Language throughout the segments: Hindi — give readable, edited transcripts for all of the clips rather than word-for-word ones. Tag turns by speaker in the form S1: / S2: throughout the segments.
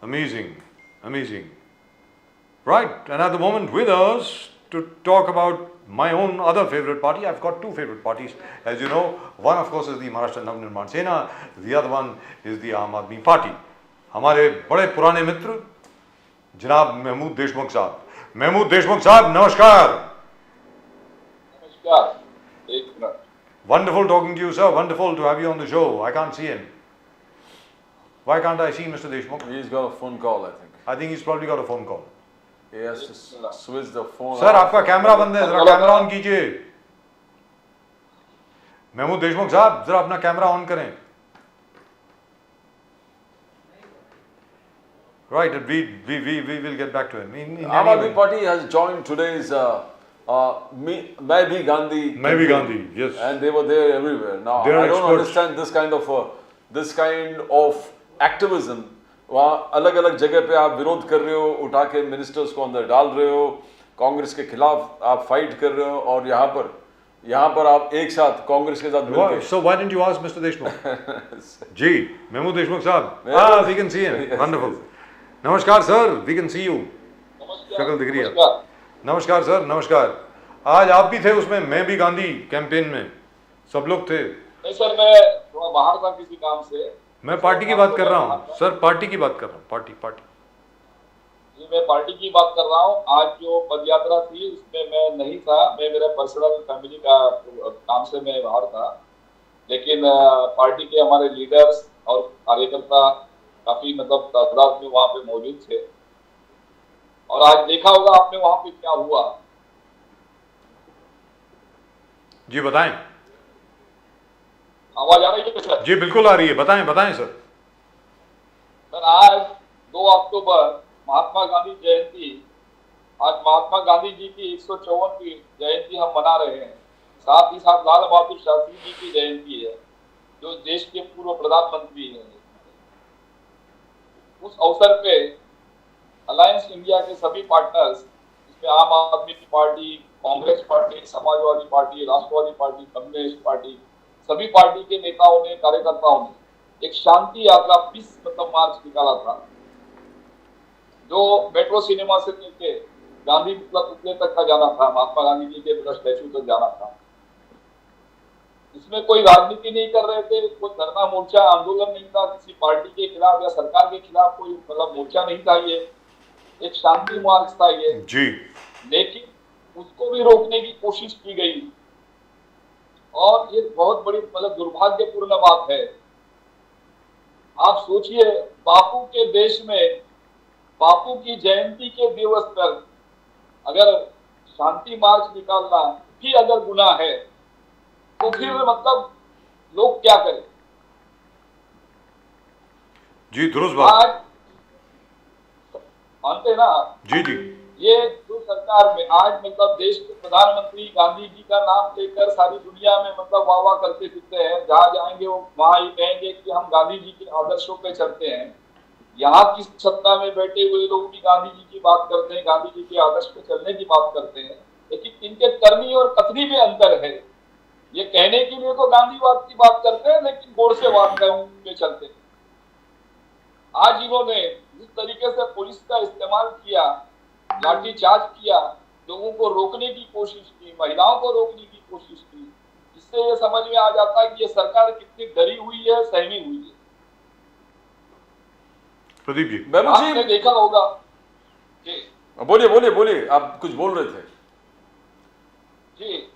S1: Amazing, amazing. Right, and at the moment with us to talk about my own other favorite party. I've got two favorite parties, as you know. One, of course, is the Maharashtra Navnirman Sena. The other one is the Aam Aadmi Party. हमारे बड़े पुराने मित्र जनाब महमूद देशमुख साहब. महमूद देशमुख साहब, नमस्कार.
S2: नमस्कार. एक minute.
S1: Wonderful talking to you, sir. Wonderful to have you on the show. I can't see him. Why can't I see Mr. Deshmukh?
S3: He's got a phone call, I think.
S1: I think he's probably got a phone call.
S3: He has to switch the phone.
S1: Sir आपका कैमरा बंद है, जरा कैमरा ऑन कीजिए. महमूद देशमुख साहब, जरा अपना कैमरा ऑन करें. Right, we will get back to him.
S3: Aam Aadmi Party has joined today's Main Bhi Gandhi.
S1: Main Bhi Gandhi, yes.
S3: And they were there everywhere. Now I don't understand this kind of activism. वहाँ अलग अलग जगह पे आप विरोध कर रहे हो, उठा के मिनिस्टर्स को अंदर डाल रहे हो, कांग्रेस के खिलाफ आप फाइट कर रहे हो, और यहाँ पर आप एक साथ कांग्रेस के साथ मिलकर.
S1: So why didn't you ask Mr. Deshmukh? जी, महमूद देशमुख साहब. We can see him. Wonderful. नमस्कार sir, we can see you. शक्ल दिख रही है. नमस्कार सर, नमस्कार. आज आप भी थे उसमें मैं भी गांधी कैंपेन में, सब लोग थे.
S2: नहीं सर, मैं थोड़ा बाहर था किसी काम से.
S1: मैं पार्टी की बात कर रहा हूँ सर, पार्टी की बात कर रहा हूँ. पार्टी
S2: जी, मैं पार्टी की बात कर रहा हूँ. आज जो पद यात्रा थी उसमें मैं नहीं था. मैं मेरे पर्सनल फैमिली का काम से मैं बाहर था, लेकिन पार्टी के हमारे लीडर्स और कार्यकर्ता काफी तादाद में वहाँ पे मौजूद थे. और आज देखा होगा आपने वहाँ पे क्या हुआ.
S1: जी बताएं.
S2: आवाज आ रही है सर?
S1: जी बिल्कुल आ रही है. बताएं सर.
S2: सर, आज 2 अक्टूबर महात्मा गांधी जयंती. आज महात्मा गांधी जी की 154वीं जयंती हम मना रहे हैं. साथ ही साथ लाल बहादुर शास्त्री जी की जयंती है, जो देश के पूर्व प्रधानमंत्री हैं. उस अवसर पे अलायंस इंडिया के सभी पार्टनर्स, इसमें Aam Aadmi party, Congress party, Samajwadi party, Rashtrawadi party, communist party, सभी पार्टी के नेताओं ने, कार्यकर्ताओं ने एक शांति यात्रा, पीस मार्च निकाला था, जो मेट्रो सिनेमा से लेके गांधी पुतले तक का जाना था, महात्मा गांधी जी के स्टैचू तक जाना था. इसमें कोई राजनीति नहीं कर रहे थे, कोई धरना मोर्चा आंदोलन नहीं था, किसी पार्टी के खिलाफ या सरकार के खिलाफ कोई मोर्चा नहीं था. ये एक शांति मार्च था ये
S1: जी.
S2: लेकिन उसको भी रोकने की कोशिश की गई, और ये बहुत बड़ी दुर्भाग्यपूर्ण बात है. आप सोचिए, बापू के देश में बापू की जयंती के दिवस पर अगर शांति मार्च निकालना भी अगर गुनाह है, तो फिर लोग क्या करें.
S1: जी दुरुस्त बात.
S2: आज मानते ना
S1: जी.
S2: ये जो सरकार में आज देश के प्रधानमंत्री गांधी जी का नाम लेकर सारी दुनिया में वाह वाह करते फिरते हैं. जहां जाएंगे वो वहां ये कहेंगे कि हम गांधी जी के आदर्शों पे चलते हैं. यहाँ की सत्ता में बैठे हुए लोग भी गांधी जी की बात करते हैं, गांधी जी के आदर्श पे चलने की बात करते हैं, लेकिन इनके करनी और कथनी में अंतर है. ये कहने के लिए तो गांधीवाद की बात करते हैं, लेकिन गोड़ से वाद पे चलते हैं. आज इन्होंने जिस तरीके से पुलिस का इस्तेमाल किया, लाठीचार्ज किया, लोगों को रोकने की कोशिश की, महिलाओं को रोकने की कोशिश की, इससे ये समझ में आ जाता है कि ये सरकार कितनी डरी हुई है, सहमी हुई है.
S1: प्रदीप जी,
S2: आपने देखा होगा.
S3: बोलिए, आप कुछ बोल रहे थे.
S2: जी,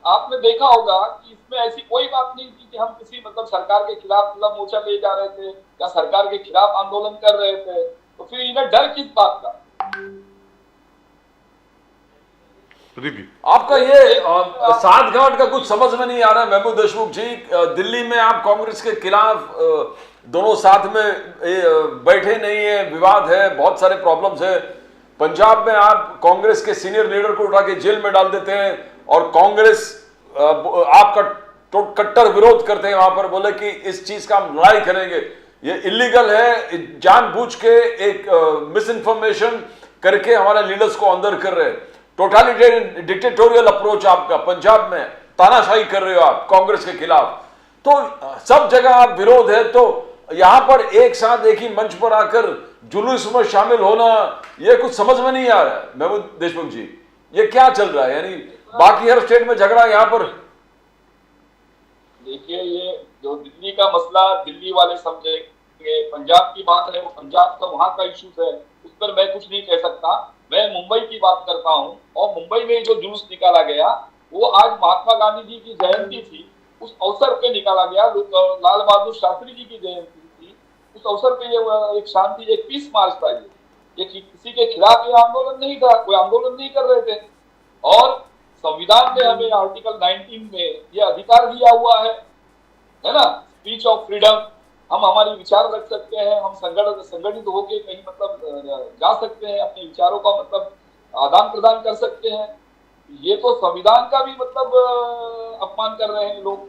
S2: आपने देखा होगा कि इसमें ऐसी कोई बात नहीं थी कि हम किसी सरकार के खिलाफ मोर्चा ले जा रहे थे या सरकार के खिलाफ आंदोलन कर रहे थे. तो फिर इन्हें डर किस बात का.
S1: प्रदीप जी,
S3: आपका ये सात घाट का कुछ समझ में नहीं आ रहा है महमूद देशमुख जी. दिल्ली में आप कांग्रेस के खिलाफ दोनों साथ में बैठे नहीं है, विवाद है, बहुत सारे प्रॉब्लम्स है. पंजाब में आप कांग्रेस के सीनियर लीडर को उठा के जेल में डाल देते हैं, और कांग्रेस आपका कट्टर विरोध करते हैं. वहां पर बोले कि इस चीज का हम लड़ाई करेंगे, ये इलीगल है, जानबूझ के एक मिस इन्फॉर्मेशन करके हमारे लीडर्स को अंदर कर रहे हैं. टोटलिटेरियन डिक्टेटोरियल अप्रोच आपका पंजाब में, तानाशाही कर रहे हो आप कांग्रेस के खिलाफ. तो सब जगह आप विरोध है, तो यहां पर एक साथ एक ही मंच पर आकर जुलूस में शामिल होना, ये कुछ समझ में नहीं आ रहा है महमूद देशमुख जी। ये क्या चल रहा है? यानी बाकी हर स्टेट में झगड़ा, यहां पर
S2: देखिए, ये जो दिल्ली का मसला दिल्ली वाले समझेंगे, पंजाब की बात है वो पंजाब का वहां का इश्यूज है, उस पर मैं कुछ नहीं कह सकता। मैं मुंबई की बात करता हूं, और मुंबई में जो जुलूस निकाला गया वो आज महात्मा गांधी जी की जयंती थी, उस अवसर पे निकाला गया। लाल बहादुर शास्त्री जी की जयंती थी, उस अवसर पे ये एक शांति, एक पीस मार्च था। ये किसी के खिलाफ ये आंदोलन नहीं था, कोई आंदोलन नहीं कर रहे थे। और संविधान में हमें आर्टिकल 19 में ये अधिकार दिया हुआ है ना, स्पीच ऑफ फ्रीडम। हम हमारी विचार रख सकते हैं, हम संगठित होकर कहीं मतलब जा सकते हैं, अपने विचारों का मतलब आदान प्रदान कर सकते हैं। ये तो संविधान का भी मतलब अपमान कर रहे हैं लोग।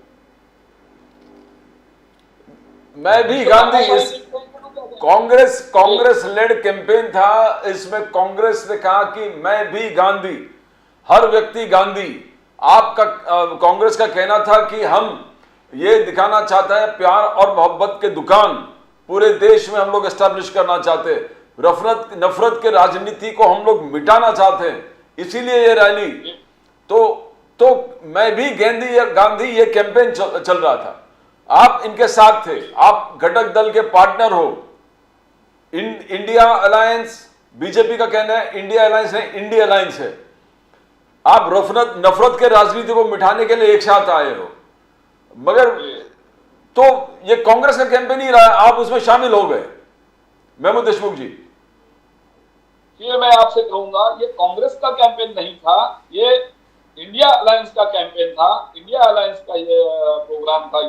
S3: मैं भी गांधी, कांग्रेस लेड कैंपेन था, इसमें कांग्रेस ने कहा कि मैं भी गांधी, हर व्यक्ति गांधी। आपका कांग्रेस का कहना था कि हम ये दिखाना चाहता है प्यार और मोहब्बत के दुकान पूरे देश में हम लोग एस्टैब्लिश करना चाहते हैं, नफरत के राजनीति को हम लोग मिटाना चाहते हैं, इसीलिए ये रैली। तो मैं भी गांधी ये कैंपेन चल रहा था। आप इनके साथ थे, आप घटक दल के पार्टनर हो। इंडिया अलायंस, बीजेपी का कहना है इंडिया अलायंस है, इंडिया अलायंस है। आप नफरत के राजनीति को मिटाने के लिए एक साथ आए हो, मगर तो ये कांग्रेस का कैंपेन ही रहा, आप उसमें शामिल हो गए। महमूद देशमुख जी,
S2: ये मैं आपसे कहूंगा, ये कांग्रेस का कैंपेन नहीं था, ये इंडिया अलायंस का कैंपेन था। इंडिया अलायंस का ये प्रोग्राम था।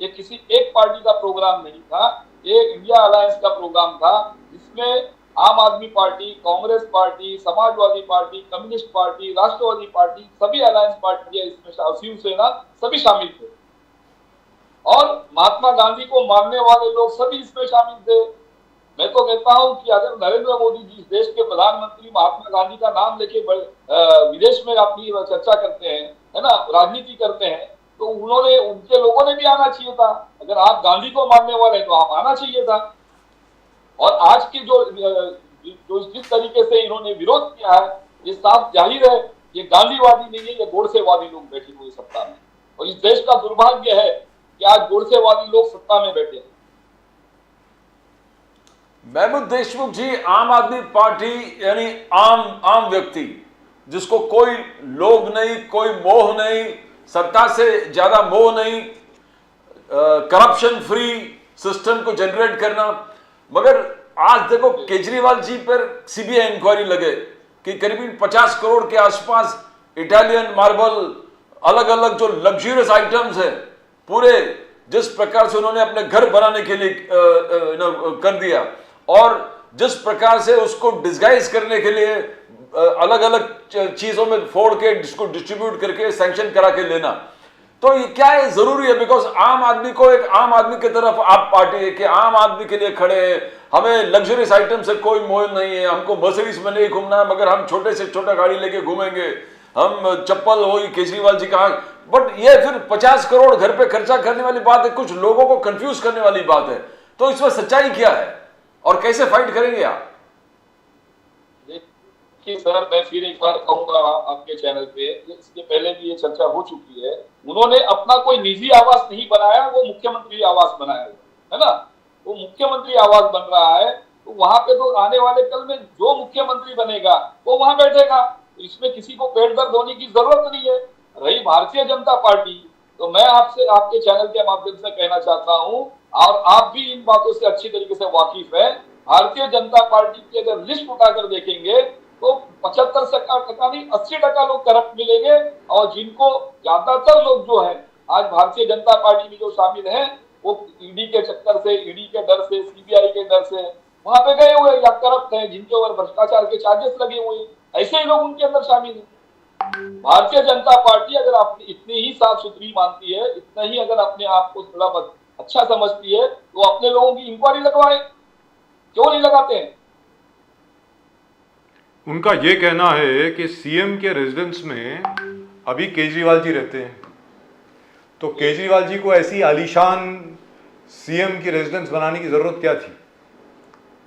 S2: ये किसी एक पार्टी का प्रोग्राम नहीं था, ये इंडिया अलायंस का प्रोग्राम था, जिसमें Aam Aadmi party, Congress party, Samajwadi party, communist party, Rashtrawadi party, सभी अलायंस पार्टियां इसमें, शिवसेना, सभी शामिल थे। और महात्मा गांधी को मानने वाले लोग सभी इसमें शामिल थे। मैं तो कहता हूं कि अगर नरेंद्र मोदी जी, देश के प्रधानमंत्री, महात्मा गांधी का नाम लेके विदेश में अपनी चर्चा करते हैं, है ना, राजनीति करते हैं, तो उनके लोगों ने भी आना चाहिए था। अगर आप गांधी को मानने वाले तो आप आना चाहिए था। और आज के जो जिस तरीके से इन्होंने विरोध किया है, ये साफ जाहिर है ये गांधीवादी नहीं है, ये गोडसेवादी लोग बैठे हुए सत्ता में। और इस देश का दुर्भाग्य है कि आज गोडसेवादी लोग सत्ता में बैठे हैं।
S3: महमूद देशमुख जी, आम आदमी पार्टी यानी आम व्यक्ति, जिसको कोई लोभ नहीं, कोई मोह नहीं, सत्ता से ज्यादा मोह नहीं, करप्शन फ्री सिस्टम को जनरेट करना। मगर आज देखो केजरीवाल जी पर सीबीआई इंक्वायरी लगे कि करीबन 50 करोड़ के आसपास इटालियन मार्बल, अलग अलग जो लग्जरियस आइटम्स है, पूरे जिस प्रकार से उन्होंने अपने घर बनाने के लिए कर दिया, और जिस प्रकार से उसको डिस्गाइज करने के लिए अलग अलग चीजों में फोड़ के इसको डिस्ट्रीब्यूट करके सैंक्शन करा के लेना, तो ये क्या है, जरूरी है? बिकॉज आम आदमी को, एक आम आदमी की तरफ आप पार्टी है कि आम आदमी के लिए खड़े हैं, हमें लग्जरियस आइटम से कोई मोह नहीं है, हमको मर्सिडीज में नहीं घूमना है, मगर हम छोटे से छोटा गाड़ी लेके घूमेंगे, हम चप्पल हो, केजरीवाल जी कहा। बट ये फिर 50 करोड़ घर पे खर्चा करने वाली बात है, कुछ लोगों को कंफ्यूज करने वाली बात है। तो इसमें सच्चाई क्या है और कैसे फाइट करेंगे आप?
S2: देखिए सर, मैं फिर एक बार कहूंगा आपके चैनल पे, इसके पहले भी ये चर्चा हो चुकी है, उन्होंने अपना कोई निजी आवास नहीं बनाया, वो मुख्यमंत्री आवास बनाया है ना, वो मुख्यमंत्री आवास बन रहा है। तो वहां पे तो आने वाले कल में जो मुख्यमंत्री बनेगा वो वहां बैठेगा, इसमें किसी को पेट दर्द होने की जरूरत नहीं है। रही भारतीय जनता पार्टी, तो मैं आपसे, आपके चैनल के माध्यम से कहना चाहता हूं, और आप भी इन बातों से अच्छी तरीके से वाकिफ है, भारतीय जनता पार्टी की अगर लिस्ट उठाकर देखेंगे तो 75% नहीं, 80% लोग करप्ट मिलेंगे। और जिनको ज्यादातर लोग जो है आज भारतीय जनता पार्टी में जो शामिल हैं, वो ईडी के चक्कर से, ईडी के डर से, सीबीआई के डर से वहां पे गए हुए या करप्ट हैं, जिनके ऊपर भ्रष्टाचार के चार्जेस लगे हुए, ऐसे ही लोग उनके अंदर शामिल हैं। भारतीय जनता पार्टी अगर आप इतनी ही साफ सुथरी मानती है, इतना ही अगर अपने आप को थोड़ा अच्छा समझती है, तो अपने लोगों की इंक्वायरी लगवाए, क्यों नहीं लगाते हैं?
S1: उनका ये कहना है कि सीएम के रेजिडेंस में अभी केजरीवाल जी रहते हैं, तो केजरीवाल जी को ऐसी आलीशान सीएम की रेजिडेंस बनाने की जरूरत क्या थी,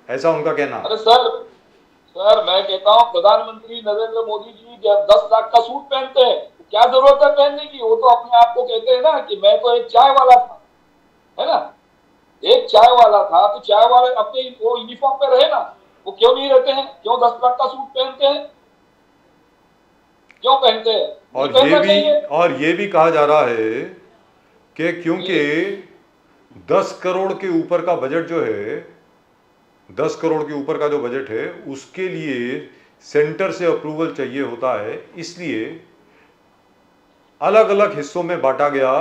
S1: ऐसा उनका कहना।
S2: अरे सर मैं कहता हूँ प्रधानमंत्री नरेंद्र मोदी जी जब 10 लाख का सूट पहनते हैं तो क्या जरूरत है पहनने की? वो तो अपने आप को कहते हैं ना कि मैं तो एक चाय वाला था, है ना, एक चाय वाला था, तो चाय वाले अपने वो यूनिफॉर्म पे रहे ना, वो क्यों नहीं रहते हैं? क्यों 10 लाख का सूट पहनते हैं? क्यों पहनते हैं?
S1: और ये भी कहा जा रहा है कि क्योंकि 10 करोड़ के ऊपर का बजट जो है, 10 करोड़ के ऊपर का जो बजट है उसके लिए सेंटर से अप्रूवल चाहिए होता है, इसलिए अलग अलग हिस्सों में बांटा गया।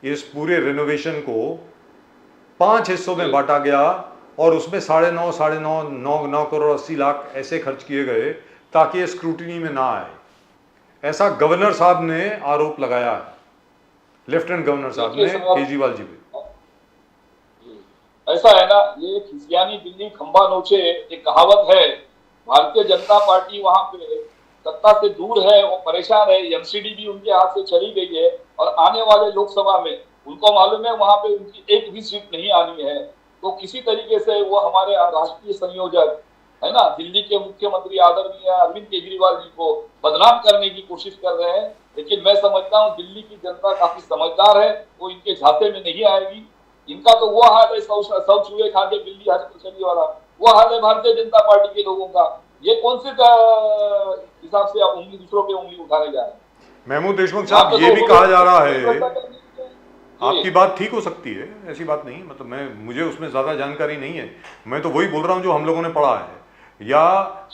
S1: इस पूरे रिनोवेशन को 5 हिस्सों में बांटा गया और उसमें 9.5 करोड़ 80 लाख ऐसे खर्च किए गए ताकि ये स्क्रूटिनी में ना आए। ऐसा गवर्नर साहब ने आरोप लगाया है, लेफ्टिनेंट गवर्नर साहब ने केजरीवाल जी पे।
S2: ऐसा है ना, ये खिसियानी बिल्ली खंबा नोचे एक कहावत है। भारतीय जनता पार्टी वहां पे सत्ता से दूर है, वो परेशान है, एमसीडी भी उनके हाथ से चली गई है और आने वाले लोकसभा में उनको मालूम है वहां पे उनकी एक भी सीट नहीं आनी है। तो किसी तरीके से वो हमारे राष्ट्रीय संयोजक है ना, दिल्ली के मुख्यमंत्री आदरणीय अरविंद केजरीवाल जी को बदनाम करने की कोशिश कर रहे हैं। लेकिन मैं समझता हूँ दिल्ली की जनता काफी समझदार है, वो इनके झांसे में नहीं आएगी। इनका तो वो हाल है सब चूहे खा के बिल्ली हज पे चली वाला, वो हाल है भारतीय जनता पार्टी के लोगों का। ये कौन से हिसाब से आप उंगली दूसरों पे उंगली उठाने जा रहे हैं?
S1: महमूद देशमुख साहब, ये भी कहा जा रहा है, आपकी बात ठीक हो सकती है, ऐसी बात नहीं, मतलब मुझे उसमें ज्यादा जानकारी नहीं है। मैं तो वही बोल रहा हूँ जो हम लोगों ने पढ़ा है या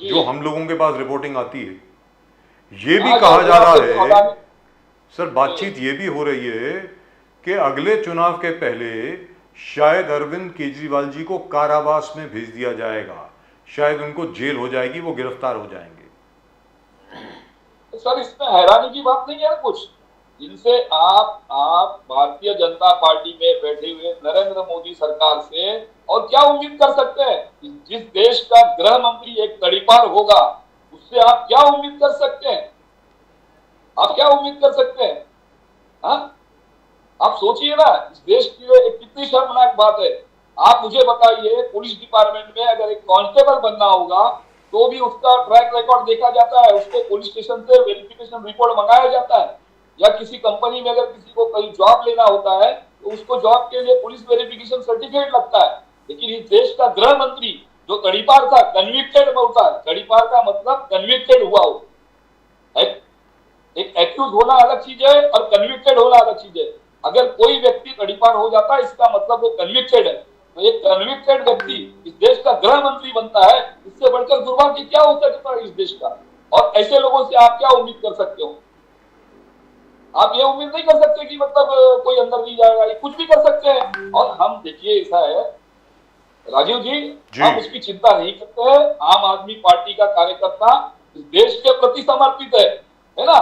S1: जो हम लोगों के पास रिपोर्टिंग आती है। ये भी कहा जा रहा है सर, बातचीत ये भी हो रही है कि अगले चुनाव के पहले शायद अरविंद केजरीवाल जी को कारावास में भेज दिया जाएगा, शायद उनको जेल हो जाएगी, वो गिरफ्तार हो जाएंगे।
S2: सर इसमें हैरानी की बात नहीं है कुछ। जिनसे आप भारतीय जनता पार्टी में बैठे हुए नरेंद्र मोदी सरकार से और क्या उम्मीद कर सकते हैं? जिस देश का गृह मंत्री एक तड़ीपार होगा, उससे आप क्या उम्मीद कर सकते हैं? आप क्या उम्मीद कर सकते हैं? हाँ, आप सोचिए ना, इस देश की कितनी शर्मनाक बात है। आप मुझे बताइए, पुलिस डिपार्टमेंट में अगर एक कांस्टेबल बनना होगा तो भी उसका ट्रैक रिकॉर्ड देखा जाता है, उसको पुलिस स्टेशन से वेरिफिकेशन रिपोर्ट मंगाया जाता है। या किसी कंपनी में अगर किसी को कहीं जॉब लेना होता है तो उसको जॉब के लिए पुलिस वेरिफिकेशन सर्टिफिकेट लगता है। लेकिन इस देश का गृह मंत्री जो तड़ीपार था, कन्विक्टेड होता है, तड़ीपार का मतलब कन्विक्टेड हुआ हो। एक एक्यूज होना अलग चीज है और कन्विक्टेड होना अलग चीज है। अगर कोई व्यक्ति तड़ीपार हो जाता है इसका मतलब वो कन्विक्टेड है। तो एक कन्विक्टेड व्यक्ति इस देश का गृह मंत्री बनता है, इससे बढ़कर दुर्भाग्य क्या हो सकता है इस देश का? और ऐसे लोगों से आप क्या उम्मीद कर सकते हो? आप ये उम्मीद नहीं कर सकते कि मतलब कोई अंदर नहीं जाएगा, ये कुछ भी कर सकते हैं। और हम देखिए ऐसा है राजीव जी, आप उसकी चिंता नहीं करते हैं। आम आदमी पार्टी का कार्यकर्ता इस देश के प्रति समर्पित है ना।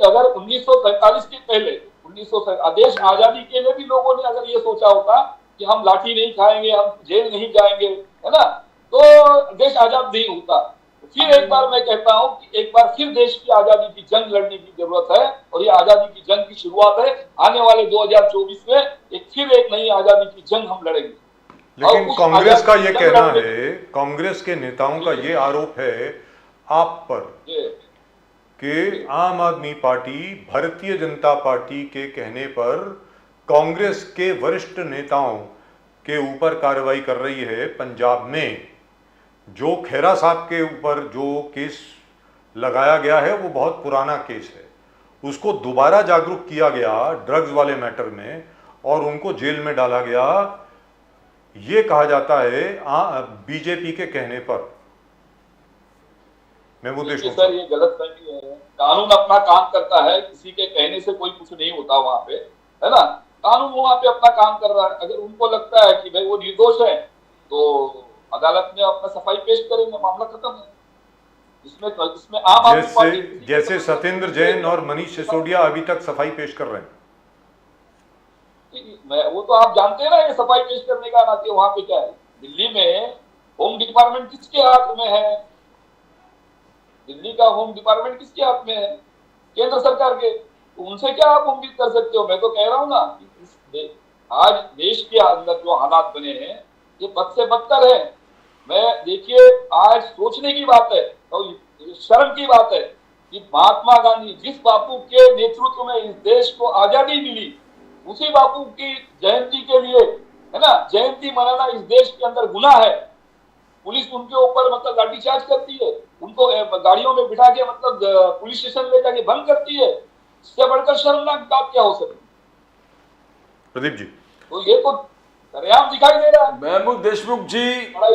S2: अगर 1947 के पहले देश आजादी के लिए भी लोगों ने अगर ये सोचा होता कि हम लाठी नहीं खाएंगे, हम जेल नहीं जाएंगे, है ना, तो देश आजाद नहीं होता। फिर एक बार मैं कहता हूं कि एक बार फिर देश की आजादी की जंग लड़ने की जरूरत है और ये आजादी की जंग की शुरुआत है। आने वाले 2024 में एक नई आजादी की जंग हम लड़ेंगे।
S1: लेकिन कांग्रेस का ये कहना है, कांग्रेस के नेताओं का ये आरोप है आप पर कि आम आदमी पार्टी भारतीय जनता पार्टी के कहने पर कांग्रेस के वरिष्ठ नेताओं के ऊपर कार्रवाई कर रही है। पंजाब में जो खेरा साहब के ऊपर जो केस लगाया गया है वो बहुत पुराना केस है, उसको दोबारा जागरूक किया गया ड्रग्स वाले मैटर में और उनको जेल में डाला गया, ये कहा जाता है बीजेपी के कहने पर।
S2: सर ये गलत फहमी है। कानून अपना काम करता है, किसी के कहने से कोई कुछ नहीं होता वहां पे, है ना। कानून वहां पे अपना काम कर रहा है। अगर उनको लगता है कि भाई वो निर्दोष है तो अदालत में अपना सफाई पेश करेंगे, मामला खत्म है। इसमें आम आदमी पार्टी
S1: जैसे सत्येंद्र जैन और मनीष सिसोदिया अभी तक सफाई पेश कर रहे हैं।
S2: वो तो आप जानते हैं ना, ये सफाई पेश करने का नाते वहां पे क्या है। दिल्ली में होम डिपार्टमेंट किसके हाथ में है? दिल्ली का होम डिपार्टमेंट किसके हाथ में है? केंद्र सरकार के। तो उनसे क्या आप उम्मीद कर सकते हो? मैं तो कह रहा हूं ना, आज देश के अंदर जो हालात बने हैं ये बद से बदतर है। मैं देखिए आज सोचने की बात है और शर्म की बात है कि महात्मा गांधी जिस बापू के नेतृत्व में इस देश को आजादी मिली, उसी बापू की जयंती के लिए, है ना, जयंती मनाना इस देश के अंदर गुनाह है। पुलिस उनके ऊपर मतलब लाठीचार्ज करती है, उनको गाड़ियों में बिठा के मतलब पुलिस स्टेशन ले जाके भंग करती है। इससे बढ़कर शर्मनाक बात क्या हो सकती?
S1: प्रदीप जी,
S2: तो ये तो सरेआम दिखाई दे रहा है।
S3: महमूद देशमुख जी,
S2: बड़ा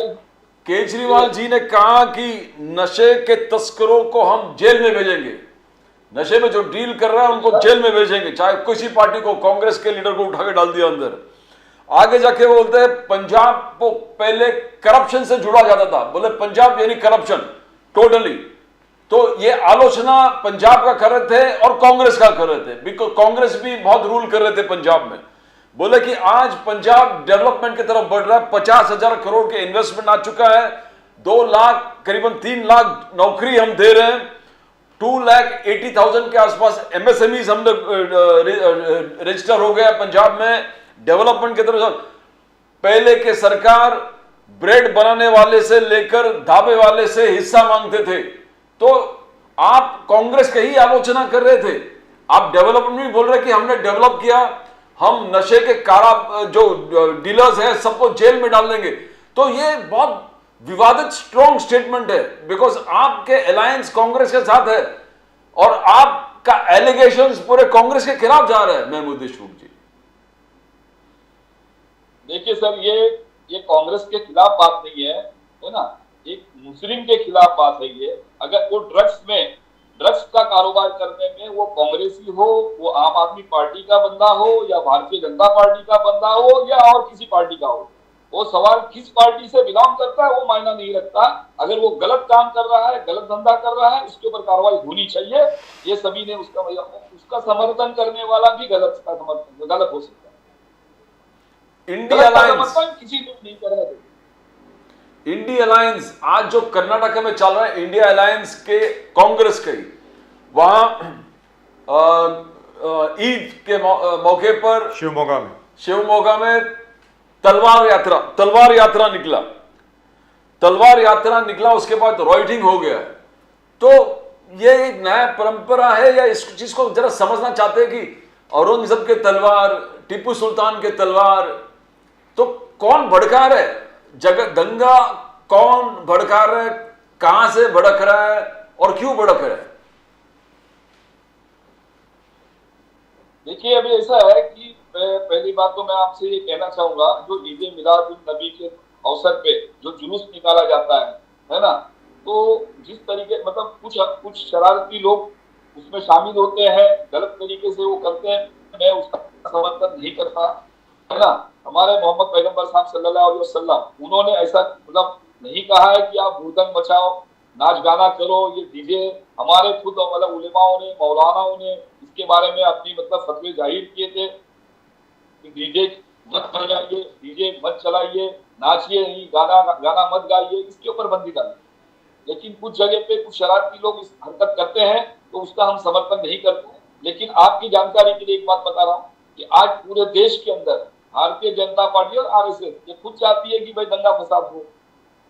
S3: केजरीवाल जी ने कहा कि नशे के तस्करों को हम जेल में भेजेंगे, नशे में जो डील कर रहा है उनको जेल में भेजेंगे, चाहे किसी पार्टी को, कांग्रेस के लीडर को उठा के डाल दिया अंदर। आगे जाके बोलते हैं पंजाब को पहले करप्शन से जुड़ा जाता था, बोले पंजाब यानी करप्शन टोटली। तो ये आलोचना पंजाब का कर रहे थे और कांग्रेस का कर रहे थे, बिकॉज कांग्रेस भी बहुत रूल कर रहे थे पंजाब में। बोले कि आज पंजाब डेवलपमेंट की तरफ बढ़ रहा है, 50,000 करोड़ के इन्वेस्टमेंट आ चुका है, 2 लाख करीबन 3 लाख नौकरी हम दे रहे हैं, 2,80,000 के आसपास एमएसएमईज हमने रजिस्टर हो गया पंजाब में डेवलपमेंट की तरफ। पहले के सरकार ब्रेड बनाने वाले से लेकर ढाबे वाले से हिस्सा मांगते थे, तो आप कांग्रेस की ही आलोचना कर रहे थे। आप डेवलपमेंट भी बोल रहे कि हमने डेवलप किया, हम नशे के कारा जो डीलर्स हैं सबको जेल में डाल देंगे। तो ये बहुत विवादित स्ट्रॉन्ग स्टेटमेंट है, बिकॉज आपके अलायंस कांग्रेस के साथ है और आपका एलिगेशंस पूरे कांग्रेस के खिलाफ जा रहा है। महमूद देशमुख जी,
S2: देखिए सर, ये कांग्रेस के खिलाफ बात नहीं है ना, एक मुस्लिम के खिलाफ बात है ये। अगर वो ड्रग्स का कारोबार करने में वो कांग्रेसी हो, वो आम आदमी पार्टी का बंदा हो या भारतीय जनता पार्टी का बंदा हो या और किसी पार्टी का हो, वो सवाल किस पार्टी से बिलोंग करता है वो मायना नहीं रखता। अगर वो गलत काम कर रहा है, गलत धंधा कर रहा है, उसके ऊपर कार्रवाई होनी चाहिए। ये सभी ने उसका समर्थन करने वाला भी गलत हो सकता है।
S3: इंडिया अलायंस,
S2: किसी ने नहीं कर रहे थे।
S3: इंडिया अलायंस आज जो कर्नाटक में चल रहा है, इंडिया अलायंस के कांग्रेस के, वहां ईद के मौके पर शिवमोगा में तलवार यात्रा निकला, उसके बाद राइटिंग हो गया। तो ये एक नया परंपरा है या इस चीज को जरा समझना चाहते हैं कि औरंगजेब के तलवार, टिप्पू सुल्तान के तलवार, तो कौन भड़का रहा है जगह दंगा, कौन भड़का रहा है, कहां से भड़क रहा है और क्यों भड़क रहा है?
S2: देखिए अभी ऐसा है कि पहली बात तो मैं आपसे ये कहना चाहूंगा, जो ईद मिलाद उन नबी के अवसर पे जो जुलूस निकाला जाता है ना, तो जिस तरीके मतलब कुछ शरारती लोग उसमें शामिल होते हैं, गलत तरीके से वो करते हैं, मैं उसका समर्थन नहीं करता, है ना। हमारे मोहम्मद पैगंबर साहब सल्लल्लाहु अलैहि वसल्लम उन्होंने ऐसा मतलब नहीं कहा है कि आप भूतन बचाओ, नाच गाना करो, ये डीजे। हमारे खुद मतलब उलेमाओं ने, मौलानाओं ने इसके बारे में अपनी मतलब फतवे जाहिर किए थे कि डीजे मत बजाइए, डीजे मत चलाइए, नाचिए नहीं, गाना मत गाइए, इसके ऊपर बंदी डालिए। लेकिन कुछ जगह पे कुछ शरारती लोग इस हरकत करते हैं तो उसका हम समर्थन नहीं करते। लेकिन आपकी जानकारी के लिए एक बात बता रहा हूँ कि आज पूरे देश के अंदर भारतीय जनता पार्टी और आरएसएस ये खुद चाहती है कि भाई दंगा फसाद हो,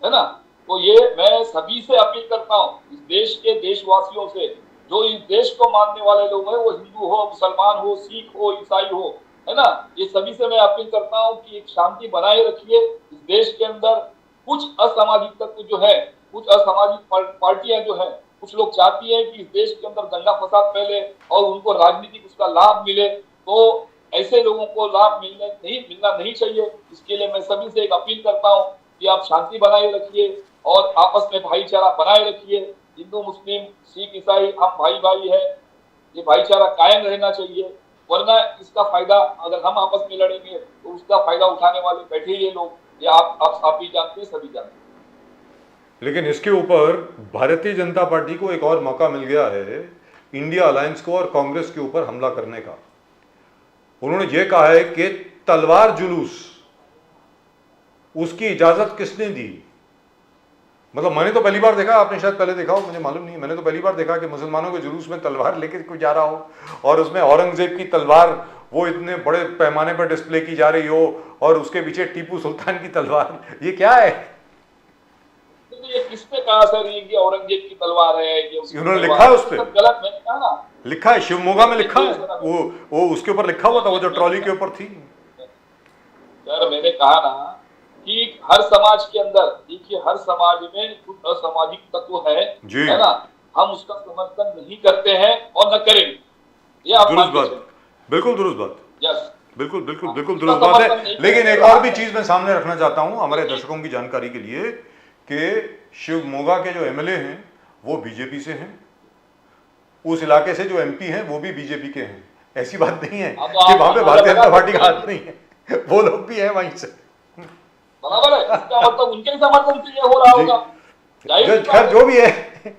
S2: है ना। तो ये मैं सभी से अपील करता हूँ, इस देश के देशवासियों से, जो इस देश को मानने वाले लोग हैं, वो हिंदू हो, मुसलमान हो, सिख हो, ईसाई हो, है ना, ये सभी से मैं अपील करता हूँ कि एक शांति बनाए रखिए। इस देश के अंदर कुछ असामाजिक तत्व जो है, कुछ असामाजिक पार्टियां जो है, कुछ लोग चाहती है कि इस देश के अंदर दंगा फसाद फैले और उनको राजनीतिक उसका लाभ मिले, तो ऐसे लोगों को लाभ मिलना नहीं चाहिए। इसके लिए मैं सभी से एक अपील करता हूँ कि आप शांति बनाए रखिए और आपस में भाईचारा बनाए रखिए। हिंदू मुस्लिम सिख ईसाई हम भाई है, ये भाईचारा कायम रहना चाहिए, वरना इसका फायदा अगर हम आपस में लड़ेंगे तो उसका फायदा उठाने वाले बैठे ये लोग, ये आप भी जानते हैं, सभी जानते हैं।
S1: लेकिन इसके ऊपर भारतीय जनता पार्टी को एक और मौका मिल गया है इंडिया अलायंस को और कांग्रेस के ऊपर हमला करने का। उन्होंने ये कहा है कि तलवार जुलूस, उसकी इजाजत किसने दी? मतलब मैंने तो पहली बार देखा, आपने शायद पहले देखा हो, मुझे मालूम नहीं, मैंने तो पहली बार देखा कि मुसलमानों के जुलूस में तलवार लेकर कोई जा रहा हो और उसमें औरंगजेब की तलवार वो इतने बड़े पैमाने पर डिस्प्ले की जा रही हो और उसके पीछे टीपू सुल्तान की तलवार, ये क्या है?
S2: तो ये किसने कहा सर ये कि औरंगजेब की तलवार है, ये उसकी
S1: उन्होंने
S2: तलवार
S1: लिखा है
S2: है?
S1: उस पे,
S2: सब गलत, मैंने कहा ना,
S1: लिखा है, शिवमोगा में लिखा है, वो उसके ऊपर लिखा हुआ था, वो जो ट्रॉली के ऊपर थी।
S2: सर मैंने कहा ना कि हर समाज के अंदर, देखिए हर समाज में कुछ असामाजिक तत्व
S1: जी।
S2: है ना, हम उसका समर्थन नहीं करते हैं और न करेंगे, ये आप
S1: दुरुस्त
S2: मान
S1: बात,
S2: लीजिए।
S1: बिल्कुल दुरुस्त बात,
S2: यस,
S1: बिल्कुल बिल्कुल
S2: हाँ,
S1: बिल्कुल
S2: उसका
S1: दुरुस्त बात
S2: समर्थन
S1: है।
S2: नहीं
S1: लेकिन एक
S2: करेंगे।
S1: और भी चीज मैं सामने रखना चाहता हूं हमारे दर्शकों की जानकारी के लिए कि शिवमोगा के जो एमएलए हैं वो बीजेपी से हैं, उस इलाके से जो एमपी हैं वो भी बीजेपी के हैं। ऐसी बात नहीं है
S2: हाँ, तो
S1: कि
S2: आप
S1: वहां पे
S2: अंदाजा
S1: भारतीय जनता
S2: लगा
S1: पार्टी का
S2: सकते
S1: हाथ नहीं है, वो लोग भी हैं वहीं से।
S2: बराबर है, इसका मतलब उनके समर्थन से ये हो रहा होगा, जाहिर सी बात
S1: खैर
S2: है।
S1: जो भी है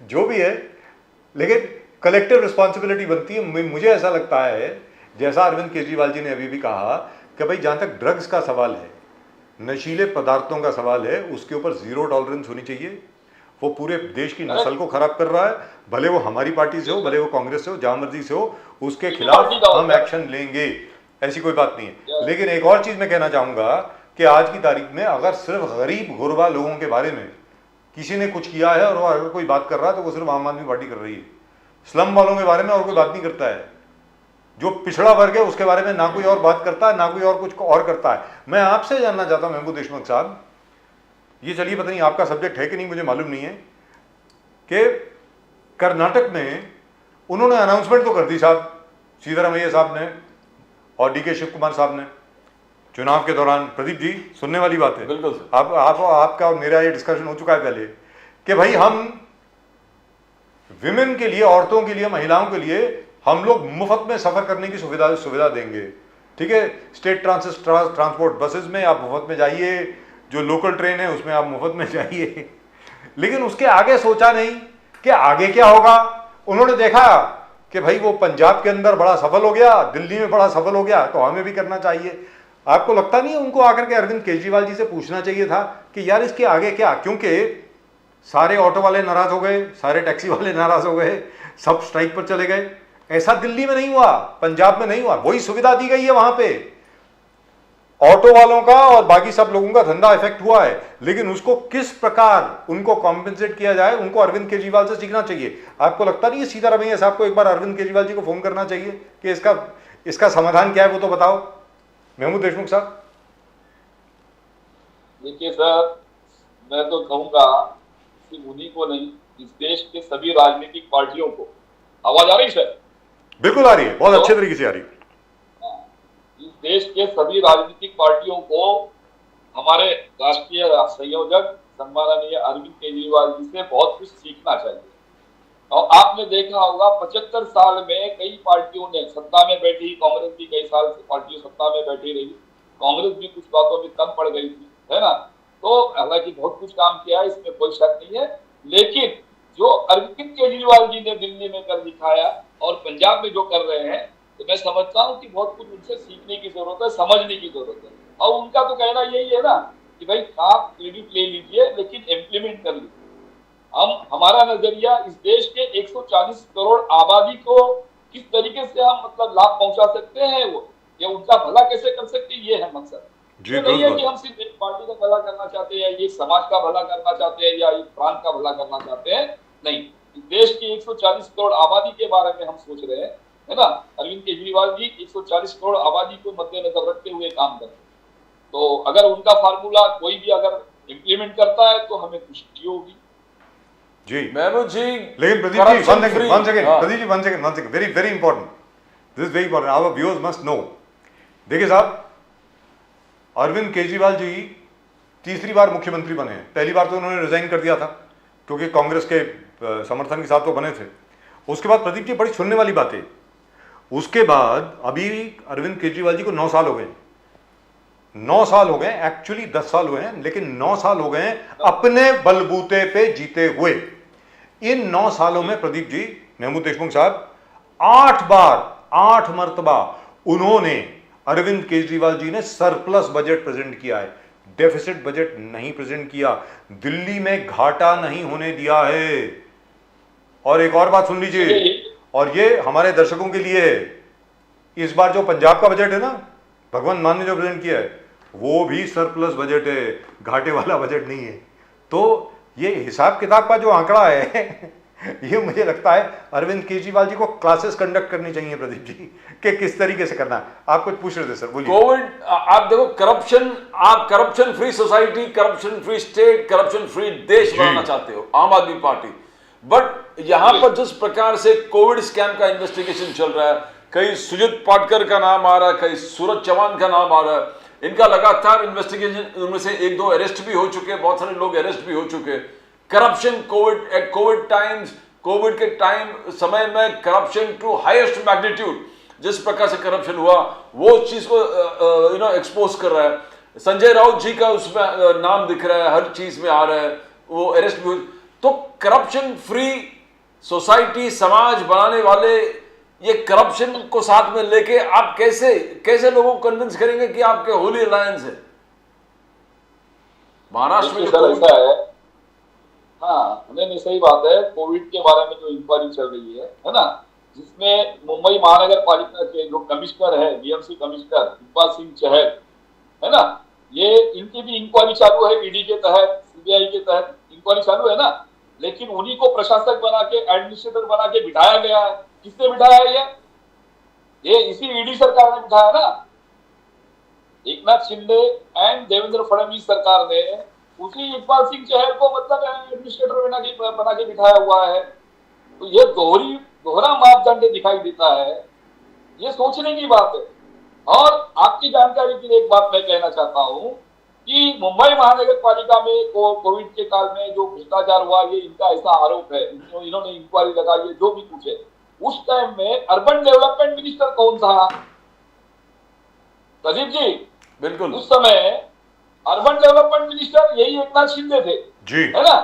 S1: जो भी है, लेकिन कलेक्टिव रिस्पॉन्सिबिलिटी बनती है। मुझे ऐसा लगता है, जैसा अरविंद केजरीवाल जी ने अभी भी कहा कि भाई जहां तक ड्रग्स का सवाल है, नशीले पदार्थों का सवाल है, उसके ऊपर जीरो टॉलरेंस होनी चाहिए। वो पूरे देश की नस्ल को खराब कर रहा है, भले वो हमारी पार्टी से हो, भले वो कांग्रेस से हो, जहां मर्जी से हो, उसके खिलाफ हम एक्शन लेंगे, ऐसी कोई बात नहीं है। लेकिन एक और चीज मैं कहना चाहूंगा कि आज की तारीख में अगर सिर्फ गरीब गुरबा लोगों के बारे में किसी ने कुछ किया है और वो अगर कोई बात कर रहा है तो वो सिर्फ आम आदमी पार्टी कर रही है। स्लम वालों के बारे में और कोई बात नहीं करता है। जो पिछड़ा वर्ग है उसके बारे में ना कोई और बात करता है, ना कोई और कुछ और करता है। मैं आपसे जानना चाहता हूं महबूब देशमुख साहब, ये चलिए पता नहीं आपका सब्जेक्ट है कि नहीं, मुझे मालूम नहीं है, कि कर्नाटक में उन्होंने अनाउंसमेंट तो कर दी साहब, सिद्धरामैया साहब ने और डीके शिव कुमार साहब ने चुनाव के दौरान। प्रदीप जी, सुनने वाली बात है,
S3: बिल्कुल सर।
S1: आपका और मेरा ये डिस्कशन हो चुका है पहले कि भाई हम विमेन के लिए, औरतों के लिए, महिलाओं के लिए हम लोग मुफ्त में सफर करने की सुविधा देंगे। ठीक है, स्टेट ट्रांसपोर्ट बसेस में आप मुफ्त में जाइए, जो लोकल ट्रेन है उसमें आप मुफ्त में जाइए। लेकिन उसके आगे सोचा नहीं कि आगे क्या होगा। उन्होंने देखा कि भाई वो पंजाब के अंदर बड़ा सफल हो गया, दिल्ली में बड़ा सफल हो गया, तो हमें भी करना चाहिए। आपको लगता नहीं है उनको आकर के अरविंद केजरीवाल जी से पूछना चाहिए था कि यार इसके आगे क्या? क्योंकि सारे ऑटो वाले नाराज हो गए, सारे टैक्सी वाले नाराज हो गए, सब स्ट्राइक पर चले गए। ऐसा दिल्ली में नहीं हुआ, पंजाब में नहीं हुआ, वही सुविधा दी गई है वहां पे। ऑटो वालों का और बाकी सब लोगों का धंधा इफेक्ट हुआ है, लेकिन उसको किस प्रकार उनको कॉम्पेंसेट किया जाए, उनको अरविंद केजरीवाल से सीखना चाहिए। आपको लगता नहीं है सीतारमैया साहब को एक बार अरविंद केजरीवाल जी को फोन करना चाहिए कि इसका समाधान क्या है वो तो बताओ, महमूद देशमुख साहब?
S2: देखिए सर, मैं तो कहूंगा कि उन्हीं को नहीं, इस देश के सभी राजनीतिक पार्टियों को, आवाज आ रही सर?
S1: बिल्कुल आ रही है, बहुत अच्छे तरीके से आ रही है।
S2: इस देश के सभी राजनीतिक पार्टियों को हमारे राष्ट्रीय संयोजक सम्माननीय अरविंद केजरीवाल जी से बहुत कुछ सीखना चाहिए। और आपने देखा होगा 75 साल में कई पार्टियों ने सत्ता में बैठी, कांग्रेस भी कई साल से पार्टियां सत्ता में बैठी रही, कांग्रेस भी कुछ बातों में कम पड़ गई थी, है ना। तो हालांकि बहुत कुछ काम किया है, इसमें कोई शक नहीं है, लेकिन जो अरविंद केजरीवाल जी ने दिल्ली में कर दिखाया और पंजाब में जो कर रहे हैं, तो मैं समझता हूँ कि बहुत कुछ उनसे सीखने की जरूरत है, समझने की जरूरत है। और उनका तो कहना यही है ना कि भाई आप क्रेडिट ले लीजिए लेकिन इम्प्लीमेंट कर लीजिए। हमारा नजरिया इस देश के 140 करोड़ आबादी को किस तरीके से हम मतलब लाभ पहुंचा सकते हैं, वो या उनका भला कैसे कर सकते हैं, ये है मकसद। ये नहीं है कि हम सिर्फ एक पार्टी का भला करना चाहते हैं, ये समाज का भला करना चाहते हैं या एक प्रांत का भला करना चाहते हैं, नहीं। इस देश की 140 करोड़ आबादी के बारे में हम सोच रहे हैं, है ना। अरविंद केजरीवाल जी 140 करोड़ आबादी को मद्देनजर रखते हुए काम करते हैं। तो अगर उनका फार्मूला कोई भी अगर इम्प्लीमेंट करता है तो हमें खुशी होगी
S1: जी।
S3: महमूद जी,
S1: लेकिन Pradeep ji, one second, Pradeep ji, one second, very important, this is very important, our viewers must know। देखिए साहब, अरविंद केजरीवाल जी तीसरी बार मुख्यमंत्री बने हैं। पहली बार तो उन्होंने रिजाइन कर दिया था क्योंकि कांग्रेस के समर्थन के साथ तो बने थे। उसके बाद प्रदीप जी, बड़ी सुनने वाली बात है, उसके बाद अभी अरविंद केजरीवाल जी को 9 साल हो गए, 9 साल हो गए, एक्चुअली 10 साल हुए हैं, लेकिन 9 साल हो गए अपने बलबूते पे जीते हुए। इन 9 सालों में प्रदीप जी, महमूद देशमुख साहब, 8 मर्तबा उन्होंने, अरविंद केजरीवाल जी ने सरप्लस बजट प्रेजेंट किया है, डेफिसिट बजट नहीं प्रेजेंट किया, दिल्ली में घाटा नहीं होने दिया है। और एक और बात सुन लीजिए, और ये हमारे दर्शकों के लिए है, इस बार जो पंजाब का बजट है ना, भगवंत मान ने जो प्रेजेंट किया है वो भी सरप्लस बजट है, घाटे वाला बजट नहीं है। तो ये हिसाब किताब का जो आंकड़ा है ये मुझे लगता है अरविंद केजरीवाल जी को क्लासेस कंडक्ट करनी चाहिए प्रदीप जी, कि किस तरीके से करना है। आप कुछ पूछ रहे थे सर, बोलिए।
S3: कोविड, आप देखो करप्शन, आप corruption free society, corruption free state, corruption free देश बनाना चाहते हो, आम आदमी पार्टी। बट यहां पर जिस प्रकार से कोविड स्कैम का इन्वेस्टिगेशन चल रहा है, कहीं सुजीत पाटकर का नाम आ रहा है, कहीं सूरज चौहान का नाम आ रहा है, इनका लगातार इन्वेस्टिगेशन, उनमें से 1-2 अरेस्ट भी हो चुके, बहुत सारे लोग अरेस्ट भी हो चुके। करप्शन कोविड टाइम्स, कोविड के टाइम समय में करप्शन टू हाईएस्ट मैग्नीट्यूड, जिस प्रकार से करप्शन हुआ वो चीज को एक्सपोज कर रहा है। संजय राउत जी का उसमें नाम दिख रहा है, हर चीज में आ रहा है, वो अरेस्ट भी। तो करप्शन फ्री सोसाइटी, समाज बनाने वाले ये करप्शन को साथ में लेके आप कैसे लोगों को कन्विंस करेंगे कि आपके होली अलायंस है? महाराष्ट्र में
S2: ऐसा है, हाँ नहीं सही बात है। कोविड के बारे में जो इंक्वायरी चल रही है ना, जिसमें मुंबई महानगर पालिका के जो कमिश्नर है, बीएमसी कमिश्नर इकबाल सिंह चहल है ना, ये इनकी भी इंक्वायरी चालू है, ईडी के तहत, सीबीआई के तहत इंक्वायरी चालू है ना। लेकिन उन्हीं को प्रशासक बना के, एडमिनिस्ट्रेटर बना के बिठाया गया है। किसने बिठाया है? ये इसी ईडी सरकार ने बिठाया ना। एकनाथ शिंदे एंड देवेंद्र फडणवीस सरकार ने उसी इकबाल सिंह चहल को मतलब एडमिनिस्ट्रेटर बना के बिठाया हुआ है। तो ये दोहरा मापदंड दिखाई देता है, ये सोचने की बात है। और आपकी जानकारी के लिए एक बात मैं कहना चाहता हूं कि मुंबई महानगर पालिका में कोविड के काल में जो भ्रष्टाचार हुआ, ये इनका ऐसा आरोप है, इन्होंने इंक्वायरी लगाई है, जो भी कुछ है। उस टाइम में अर्बन डेवलपमेंट मिनिस्टर कौन था? प्रदीप जी,
S3: बिल्कुल
S2: उस समय अर्बन डेवलपमेंट मिनिस्टर यही एकनाथ शिंदे थे
S1: जी,
S2: है ना।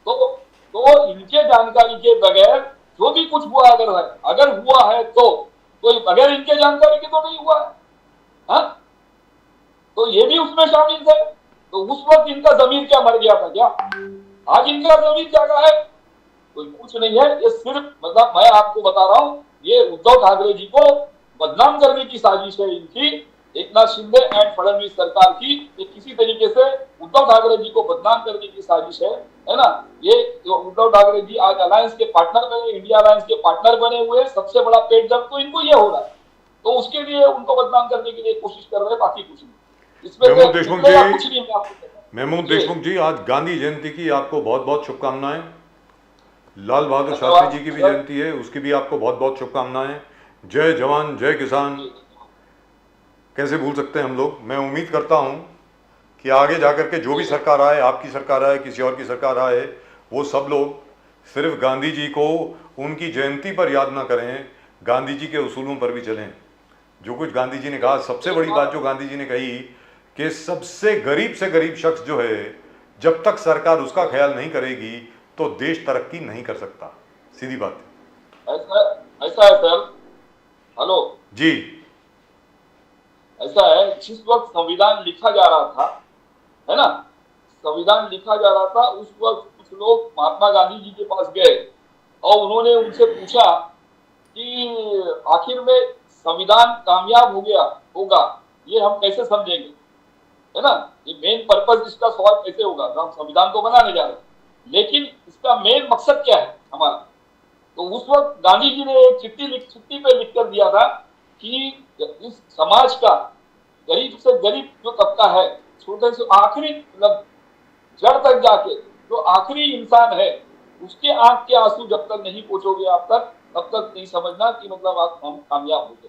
S2: तो इनके जानकारी के बगैर जो भी कुछ हुआ, अगर हुआ है तो बगैर इनके जानकारी के तो नहीं हुआ है, हाँ? तो ये भी उसमें शामिल थे। तो उस वक्त इनका जमीर क्या मर गया था क्या? आज इनका जमीर जागा है? कोई कुछ नहीं है। ये सिर्फ मतलब मैं आपको बता रहा हूं, ये उद्धव ठाकरे जी को बदनाम करने की साजिश है इनकी, एकनाथ शिंदे एंड फडणवीस सरकार की। ये किसी तरीके से उद्धव ठाकरे जी को बदनाम करने की साजिश है ना। ये उद्धव ठाकरे जी आज अलायंस के पार्टनर बने, इंडिया अलायंस के पार्टनर बने हुए। सबसे बड़ा पेट दर्द तो इनको ये हो रहा है, तो उसके लिए उनको बदनाम करने के लिए कोशिश कर रहे हैं, बाकी कुछ नहीं।
S1: महमूद देशमुख जी, आज गांधी जयंती की आपको बहुत बहुत शुभकामनाएं। लाल बहादुर शास्त्री जी की भी जयंती है, उसकी भी आपको बहुत बहुत शुभकामनाएं। जय जवान जय किसान कैसे भूल सकते हैं हम लोग। मैं उम्मीद करता हूं कि आगे जाकर के जो भी सरकार आए, आपकी सरकार आए, किसी और की सरकार आए, वो सब लोग सिर्फ गांधी जी को उनकी जयंती पर याद ना करें, गांधी जी के उसूलों पर भी चलें। जो कुछ गांधी जी ने कहा, सबसे बड़ी बात जो गांधी जी ने कही कि सबसे से गरीब शख्स जो है, जब तक सरकार उसका ख्याल नहीं करेगी तो देश तरक्की नहीं कर सकता। सीधी बात है।
S2: ऐसा है सर, हेलो
S1: जी,
S2: ऐसा है, जिस वक्त संविधान लिखा जा रहा था है ना, संविधान लिखा जा रहा था, उस वक्त कुछ लोग महात्मा गांधी जी के पास गए और उन्होंने उनसे पूछा कि आखिर में संविधान कामयाब हो गया होगा, ये हम कैसे समझेंगे, है ना। ये मेन पर्पस इसका सवाल कैसे होगा, हम संविधान को बनाने जा रहे हैं, लेकिन इसका मेन मकसद क्या है हमारा। तो उस वक्त गांधी जी ने एक चिट्ठी पे लिख कर दिया था कि इस समाज का गरीब से गरीब जो तबका है, छोटे से आखिरी मतलब जड़ तक जाके जो आखिरी इंसान है, उसके आंख के आंसू जब तक नहीं पहुंचोगे आप तक, तब तक नहीं समझना कि मतलब आप हम कामयाब हो गए,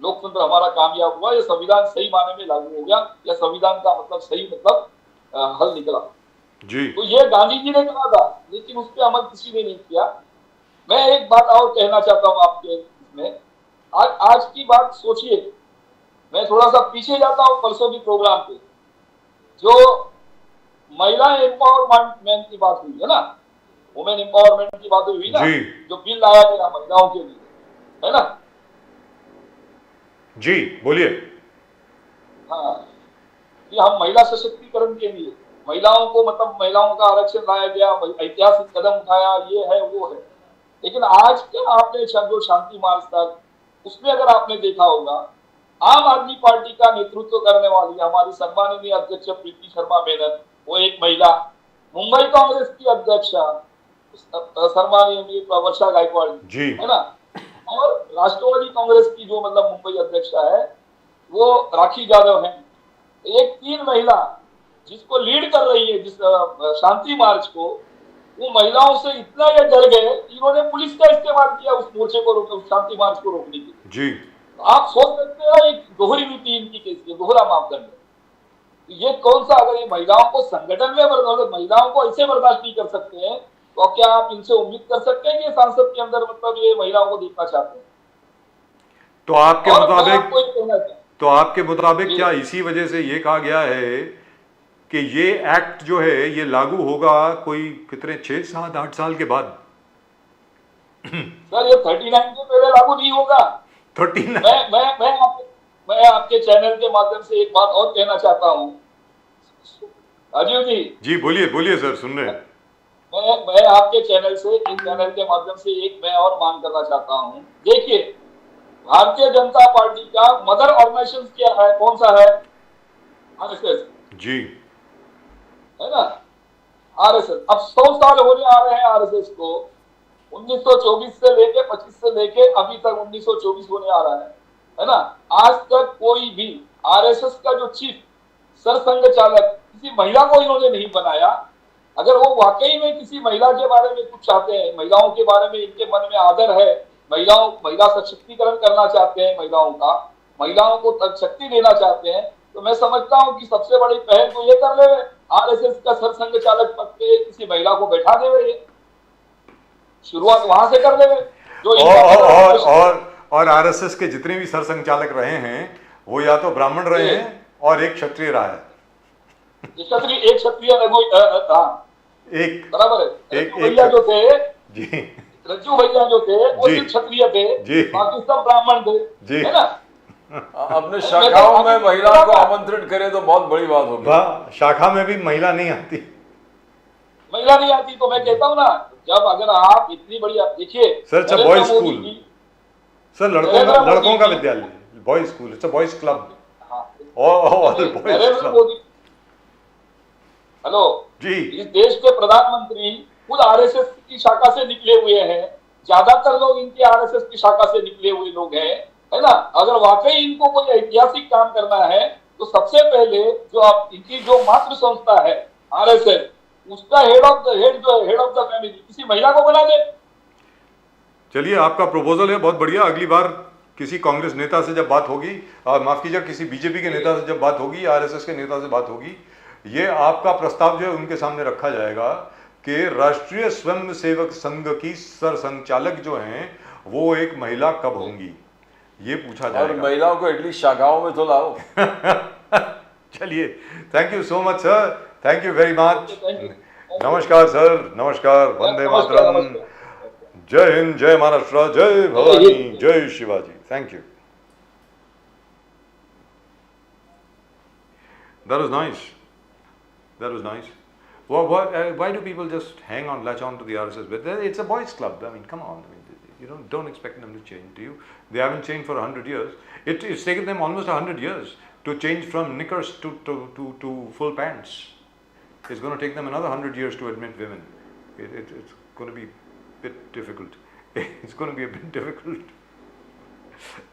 S2: लोकतंत्र हमारा कामयाब हुआ, या संविधान सही माने में लागू हो गया, या संविधान का मतलब सही मतलब हल निकला
S1: जी।
S2: तो ये गांधी जी ने कहा था, लेकिन उस पर अमल किसी ने नहीं किया। मैं एक बात और कहना चाहता हूं आपके इसमें, आज की बात सोचिए। मैं थोड़ा सा पीछे जाता हूं, परसों की प्रोग्राम पे जो महिला एम्पावरमेंट की बात हुई है ना, वुमेन एम्पावरमेंट की बात हुई ना, जो बिल लाया गया महिलाओं के लिए, है ना
S1: जी, बोलिए।
S2: हाँ, कि हम महिला सशक्तिकरण के लिए महिलाओं को मतलब महिलाओं का आरक्षण लाया गया, ऐतिहासिक कदम उठाया, ये है वो है। लेकिन आज क्या आपने जो शांति मार्च था उसमें अगर आपने देखा होगा, आम आदमी पार्टी का नेतृत्व करने वाली हमारी सम्माननीय अध्यक्ष प्रीति शर्मा मेनन, वो एक महिला, मुंबई कांग्रेस की अध्यक्षा सम्माननीय वर्षा गायकवाड़
S1: जी
S2: है ना, और राष्ट्रवादी कांग्रेस की जो मतलब मुंबई अध्यक्षा है वो राखी यादव है। एक तीन महिला जिसको लीड कर रही है, जिस शांति मार्च को, वो महिलाओं से इतना ये डर गए कि इन्होंने पुलिस का इस्तेमाल किया उस मोर्चे को रोकने, उस शांति मार्च को रोकने के लिए।
S1: जी
S2: तो आप सोच सकते हैं एक दोहरी नीति इनकी कैसी है, दोहरा मापदंड। ये कौन सा, अगर ये महिलाओं को संगठन में महिलाओं को ऐसे बर्दाश्त नहीं कर सकते हैं, तो क्या आप इनसे उम्मीद कर सकते हैं कि सांसद के अंदर मतलब ये महिलाओं को देखना चाहते हैं?
S1: तो आपके
S2: मुताबिक
S1: मुताबिक क्या इसी वजह से ये कहा गया है कि ये एक्ट जो है ये लागू होगा कोई कितने 6, 7, 8 साल के बाद?
S2: सर ये 39 के पहले लागू नहीं होगा।
S1: 39
S2: मैं आपके चैनल के माध्यम से एक बात और कहना चाहता हूँ राजीव जी।
S1: जी बोलिए सर, सुन रहे हैं।
S2: मैं आपके चैनल से, इन चैनल के माध्यम से एक मैं और मांग करना चाहता हूँ। देखिए, भारतीय जनता पार्टी का मदर ऑर्गेनाइजेशन क्या है, कौन सा है? आरएसएस
S1: जी
S2: है ना, आरएसएस। अब 100 साल होने आ रहे हैं आरएसएस को, 1924 से लेके 25 से लेके अभी तक 1924 होने आ रहा है ना। आज तक कोई भी आरएसएस का जो चीफ सरसंघ चालक किसी महिला को इन्होंने नहीं बनाया। अगर वो वाकई में किसी महिला के बारे में कुछ चाहते हैं, महिलाओं के बारे में इनके मन में आदर है, महिला सशक्तिकरण करना चाहते हैं, महिलाओं को तक शक्ति देना चाहते हैं, तो मैं समझता हूं कि सबसे बड़ी पहल तो ये कर ले, आरएसएस का सरसंघ चालक पद पे किसी महिला को बैठा देवे। शुरुआत वहां से कर देवे। जो
S1: और आरएसएस के जितने भी सरसंघ चालक रहे हैं वो या तो ब्राह्मण रहे हैं और एक क्षत्रिय रहा है।
S2: एक क्षत्रिय
S1: एक
S2: बराबर है। भैया जो थे
S1: जी,
S2: रज्जू भैया जो थे वो सिर्फ क्षत्रिय थे
S1: जी,
S2: बाकी सब ब्राह्मण थे
S1: जी,
S2: है ना।
S3: अपने शाखाओं में महिला को आमंत्रित करे तो बहुत बड़ी बात होगी।
S1: शाखा में भी महिला नहीं आती
S2: तो मैं कहता हूँ ना, जब अगर आप इतनी बड़ी, आप देखिए
S1: सर, अच्छा बॉयज स्कूल सर, लड़कों का विद्यालय, boys school, it's a boys club.
S2: Narendra Modi, hello जी, इस देश के प्रधानमंत्री खुद आरएसएस की शाखा से निकले हुए हैं। ज्यादातर लोग इनके आरएसएस की शाखा से निकले हुए लोग हैं, है ना। अगर वाकई इनको कोई ऐतिहासिक काम करना है तो सबसे पहले जो आप इनकी जो मातृ संस्था है आरएसएस, उसका हेड ऑफ द फैमिली किसी महिला को बना दे।
S1: चलिए, आपका प्रपोजल है, बहुत बढ़िया। अगली बार किसी कांग्रेस नेता से जब बात होगी, माफ कीजिए, किसी बीजेपी के नेता से जब बात होगी, आरएसएस के नेता से बात होगी, ये आपका प्रस्ताव जो है उनके सामने रखा जाएगा कि राष्ट्रीय स्वयंसेवक संघ की सरसंघचालक जो हैं वो एक महिला कब होंगी, ये पूछा जाएगा।
S3: और महिलाओं को एटलीस्ट शाखाओं में तो लाओ।
S1: चलिए, thank you so much sir, thank you very much. नमस्कार सर, नमस्कार, वंदे मातरम, जय हिंद, जय महाराष्ट्र, जय भवानी, जय Shivaji. Thank you, that was nice. That was nice. Why do people just latch on to the RSS? But it's a boys' club. I mean, come on. I mean, you don't expect them to change, do you? They haven't changed for 100 years. It's taken them almost 100 years to change from knickers to full pants. It's going to take them another 100 years to admit women. It's going to be a bit difficult. It's going to be a bit difficult,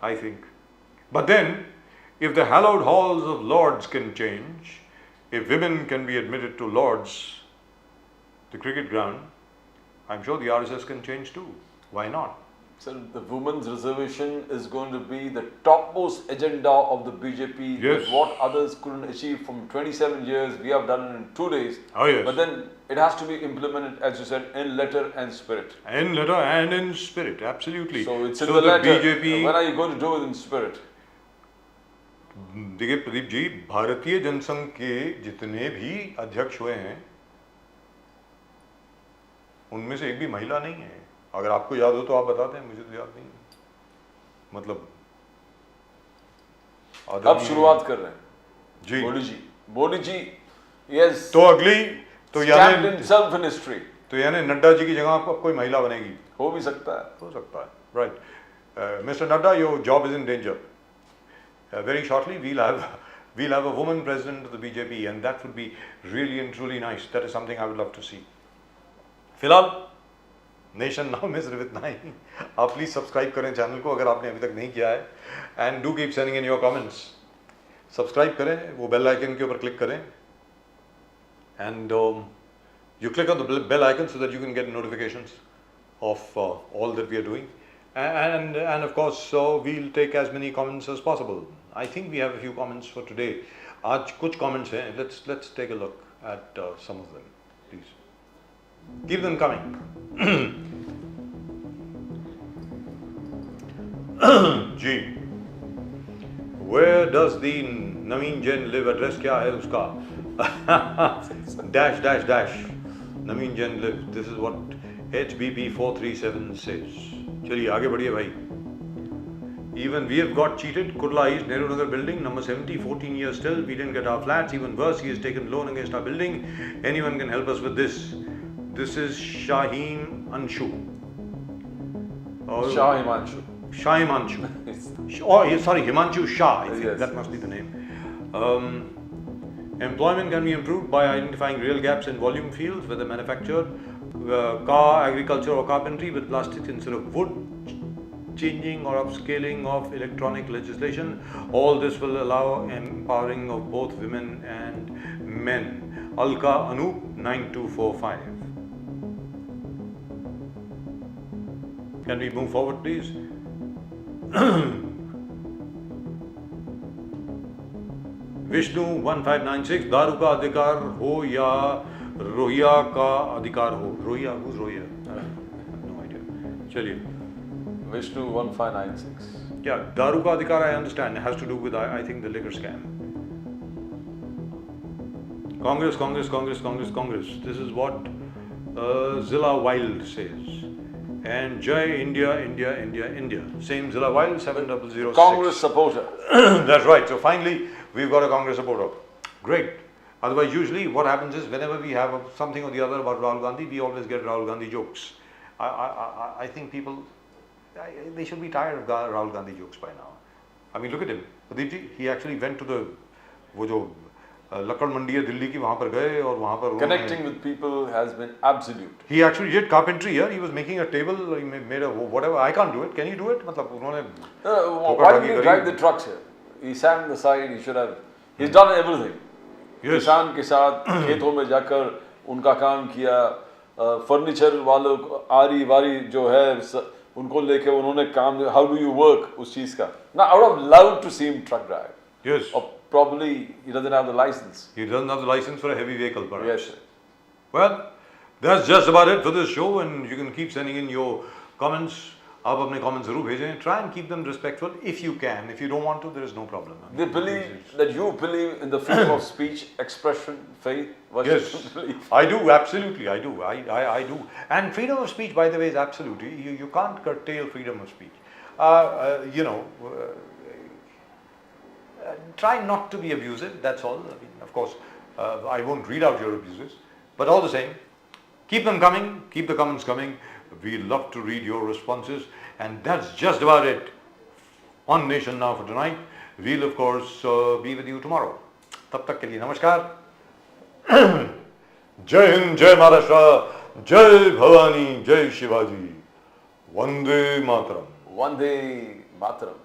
S1: I think. But then, if the hallowed halls of Lords can change, if women can be admitted to Lords, the cricket ground, I'm sure the RSS can change too. Why not?
S3: So the women's reservation is going to be the topmost agenda of the BJP.
S1: Yes.
S3: What others couldn't achieve from 27 years, we have done in 2 days.
S1: Oh yes.
S3: But then it has to be implemented, as you said, in letter and spirit.
S1: In letter and in spirit, absolutely.
S3: So it's in the letter.
S1: BJP.
S3: When are you going to do it in spirit?
S1: देखिए प्रदीप जी, भारतीय जनसंघ के जितने भी अध्यक्ष हुए हैं उनमें से एक भी महिला नहीं है। अगर आपको याद हो तो आप बताते हैं, मुझे तो याद नहीं है। मतलब
S3: अब शुरुआत कर रहे हैं
S1: जी,
S3: मोदी जी यस।
S1: तो अगली तो
S3: यानी
S1: यानी नड्डा जी की जगह आपको कोई महिला बनेगी?
S3: हो भी सकता है,
S1: हो सकता है, right. Mr. Nadda, your job is in danger. Very shortly, we'll have a woman president of the BJP, and that would be really and truly nice. That is something I would love to see. फिलहाल नेशन नाउ में सिर्फ इतना ही. आप प्लीज सब्सक्राइब करें चैनल को अगर आपने अभी तक नहीं किया है, and do keep sending in your comments. Subscribe करें, वो बेल आइकन के ऊपर क्लिक करें, and you click on the bell icon so that you can get notifications of all that we are doing, and of course we'll take as many comments as possible. I think we have a few comments for today. आज कुछ comments हैं. Let's take a look at some of them, please. Keep them coming. Ji, where does the Naveen Jain live? Address क्या है उसका? dash dash dash. Naveen Jain live. This is what HBP 437 says. चलिए आगे बढ़िए भाई. Even we have got cheated. Kurla East Nehru Nagar building number 70, 14 years still. We didn't get our flats. Even worse, he has taken loan against our building. Anyone can help us with this. This is Shaheen Anshu.
S3: Shah Himanshu.
S1: Shah Himanshu. Sorry, Himanshu Shah. I think
S3: Yes.
S1: that must be the name. Employment can be improved by identifying real gaps in volume fields, whether manufactured, car, agriculture or carpentry with plastics instead of wood, changing or upscaling of electronic legislation. All this will allow empowering of both women and men. Alka Anup 9245. Can we move forward, please? Vishnu 1596. दारू का अधिकार हो या रोहिया का अधिकार हो? रोहिया, who's रोहिया? No idea. चलिए.
S3: Vishnu 1596.
S1: Yeah, दारू का अधिकार I understand. It has to do with I think the liquor scam. Congress, Congress, Congress, Congress, Congress. This is what Zilla Wild says. And Jai India, India, India, India. Same Zilla Wild 7006.
S3: Congress supporter.
S1: That's right. So finally, we've got a Congress supporter. Great. Otherwise, usually what happens is whenever we have something or the other about Rahul Gandhi, we always get Rahul Gandhi jokes. I think people, they should be tired of Rahul Gandhi jokes by now. I mean, look at him. Pradeep ji, he actually went to the, वो जो लकड़ मंडी है दिल्ली की, वहाँ पर गए और वहाँ पर
S3: Connecting with people has been absolute.
S1: He actually did carpentry here. He was making a table. He made a whatever. I can't do it. Can you do it? मतलब उन्होंने
S3: Why did he drive the trucks here? He sat on the side. He should have. He's done everything.
S1: Yes.
S3: किसान के साथ खेतों में जाकर उनका काम किया. फर्नीचर वालों आरी वारी जो है उनको लेके उन्होंने काम. How do you work उस चीज का? Now I would have loved to see him truck drive.
S1: Yes.
S3: Or probably he doesn't have the license.
S1: He doesn't have the license for a heavy vehicle, perhaps.
S3: Yes. Sir.
S1: Well, that's just about it for this show, and you can keep sending in your comments. आप अपने comments जरूर भेजें. Try and keep them respectful if you can. If you don't want to, there is no problem.
S3: They believe that you believe in the freedom of speech, expression, faith. What
S1: Yes,
S3: you believe.
S1: I do, absolutely, I do. I do. And freedom of speech, by the way, is absolute. You can't curtail freedom of speech. Try not to be abusive, that's all. I mean, of course, I won't read out your abuses, but all the same, keep them coming, keep the comments coming. We love to read your responses, and that's just about it on Nation Now for tonight. We'll, of course, be with you tomorrow. तब तक के लिए नमस्कार. जय हिंद, जय महाराष्ट्र, जय भवानी, जय शिवाजी, वंदे मातरम.
S3: Vande Mataram.